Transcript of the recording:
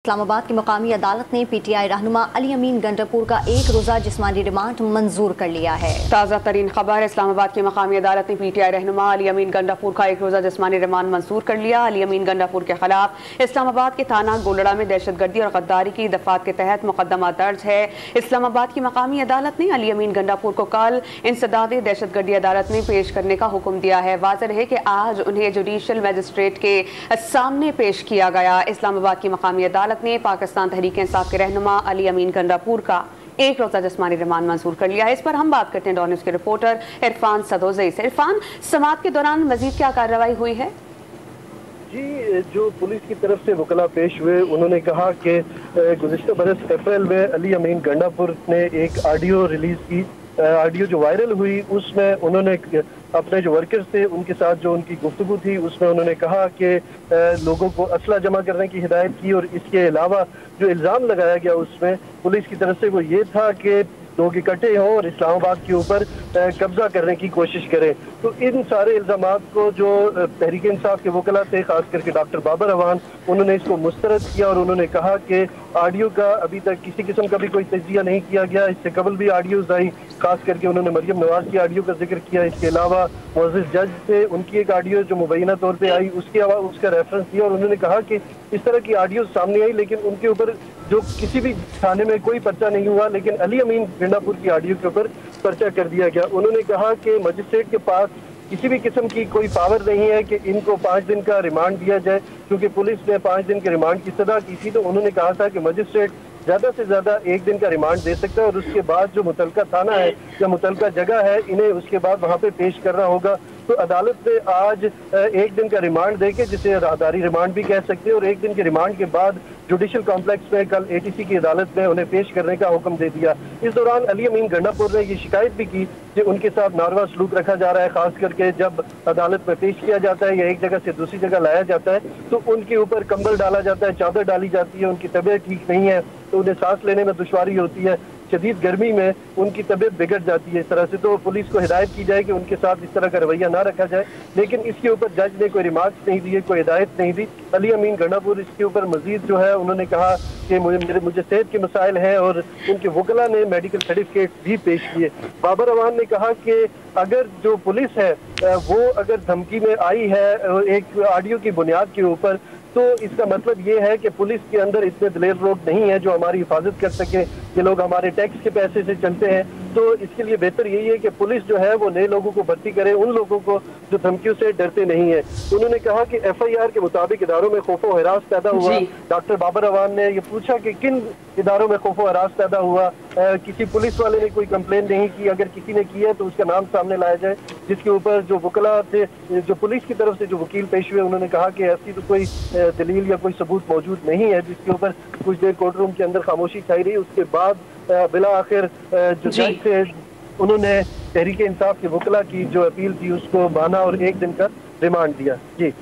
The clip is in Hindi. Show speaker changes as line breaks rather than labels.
इस्लामाबाद की मुकामी अदालत ने पीटीआई रहनुमा अली अमीन गंडापुर का एक रोजा जिस्मानी रिमांड मंजूर कर लिया है।
ताज़ा तरीन खबर, इस्लामाबाद की मुकामी अदालत ने पीटीआई रहनुमा अली अमीन गंडापुर का एक रोजा जिस्मानी रिमांड मंजूर कर लिया। अली अमीन गंडापुर के खिलाफ इस्लामाबाद के थाना गोलड़ा में दहशतगर्दी और गद्दारी की दफात के तहत मुकदमा दर्ज है। इस्लामाबाद की मुकामी अदालत ने अली अमीन गंडापुर को कल इंसदाद दहशतगर्दी अदालत में पेश करने का हुक्म दिया है। वाज़ेह रहे कि आज उन्हें जुडिशल मजिस्ट्रेट के सामने पेश किया गया। इस्लामाबाद की मुकामी अदालत ने पाकिस्तान तहरीक इंसाफ के रहनुमा अली अमीन गंडापुर का एक रोजा जिस्मानी रिमांड मंजूर कर लिया है। इस पर हम बात करते हैं डॉन न्यूज़ के रिपोर्टर इरफान सदोज़ई से। इरफान, समाअत के दौरान मजीद क्या कार्रवाई हुई है?
जी, जो पुलिस की तरफ से वकला पेश हुए, उन्होंने कहा कि गुज़िश्ता बरस अप्रैल में अली अमीन गंडापुर ने एक ऑडियो रिलीज की। ऑडियो जो वायरल हुई उसमें उन्होंने अपने जो वर्कर्स थे उनके साथ जो उनकी गुफ्तगू थी उसमें उन्होंने कहा कि लोगों को असला जमा करने की हिदायत की, और इसके अलावा जो इल्ज़ाम लगाया गया उसमें पुलिस की तरफ से वो ये था कि लोग इकट्ठे हों और इस्लामाबाद के ऊपर कब्जा करने की कोशिश करें। तो इन सारे इल्ज़ामात को जो तहरीक इंसाफ के वकला थे, खास करके डॉक्टर बाबर अवान, उन्होंने इसको मुस्तरद किया और उन्होंने कहा कि ऑडियो का अभी तक किसी किस्म का भी कोई तजिया नहीं किया गया। इससे कबल भी ऑडियोज आई, खास करके उन्होंने मरियम नवाज की ऑडियो का जिक्र किया। इसके अलावा मुअज़्ज़िज़ जज थे, उनकी एक ऑडियो जो मुबैना तौर पर आई उसका रेफरेंस दिया, और उन्होंने कहा कि इस तरह की ऑडियो सामने आई, लेकिन उनके ऊपर जो किसी भी थाने में कोई पर्चा नहीं हुआ, लेकिन अली अमीन गंडापुर की ऑडियो के ऊपर पर्चा कर दिया गया। उन्होंने कहा कि मजिस्ट्रेट के पास किसी भी किस्म की कोई पावर नहीं है कि इनको 5 दिन का रिमांड दिया जाए, क्योंकि पुलिस ने 5 दिन के रिमांड की सदा की थी। तो उन्होंने कहा था कि मजिस्ट्रेट ज्यादा से ज्यादा 1 दिन का रिमांड दे सकता है, और उसके बाद जो मुतलका थाना है या मुतलका जगह है, इन्हें उसके बाद वहां पे पेश करना होगा। तो अदालत ने आज 1 दिन का रिमांड देके, जिसे राहदारी रिमांड भी कह सकते हैं, और 1 दिन के रिमांड के बाद जुडिशल कॉम्प्लेक्स में कल एटीसी की अदालत ने उन्हें पेश करने का हुक्म दे दिया। इस दौरान अली अमीन गंडापुर ने ये शिकायत भी की कि उनके साथ नारवा सलूक रखा जा रहा है, खास करके जब अदालत में पेश किया जाता है या एक जगह से दूसरी जगह लाया जाता है तो उनके ऊपर कंबल डाला जाता है, चादर डाली जाती है, उनकी तबीयत ठीक नहीं है तो उन्हें सांस लेने में दुश्वारी होती है, शदीद गर्मी में उनकी तबीयत बिगड़ जाती है। इस तरह से तो पुलिस को हिदायत की जाए कि उनके साथ इस तरह का रवैया ना रखा जाए, लेकिन इसके ऊपर जज ने कोई रिमार्क्स नहीं दिए, कोई हिदायत नहीं दी। अली अमीन गंडापुर इसके ऊपर मजीद जो है उन्होंने कहा कि मुझे सेहत के मसाइल हैं, और उनके वकला ने मेडिकल सर्टिफिकेट भी पेश किए। बाबर अवान ने कहा कि अगर जो पुलिस है वो अगर धमकी में आई है एक ऑडियो की बुनियाद के ऊपर, तो इसका मतलब ये है कि पुलिस के अंदर इतने दलेर लोग नहीं है जो हमारी हिफाजत कर सके। ये लोग हमारे टैक्स के पैसे से चलते हैं, तो इसके लिए बेहतर यही है कि पुलिस जो है वो नए लोगों को भर्ती करे, उन लोगों को जो धमकियों से डरते नहीं है। उन्होंने कहा कि FIR के मुताबिक इदारों में खौफ व हरास पैदा हुआ। डॉक्टर बाबर अवान ने ये पूछा कि किन इदारों में खौफ व हरास पैदा हुआ। किसी पुलिस वाले ने कोई कंप्लेन नहीं की, अगर किसी ने की है तो उसका नाम सामने लाया जाए। जिसके ऊपर जो वकला थे, जो पुलिस की तरफ से जो वकील पेश हुए, उन्होंने कहा कि ऐसी तो कोई दलील या कोई सबूत मौजूद नहीं है। जिसके ऊपर कुछ देर कोर्ट रूम के अंदर खामोशी छाई रही। उसके बाद बिला आखिर जो जज थे उन्होंने तहरीक इंसाफ के वकला की जो अपील थी उसको माना और 1 दिन का रिमांड दिया। जी।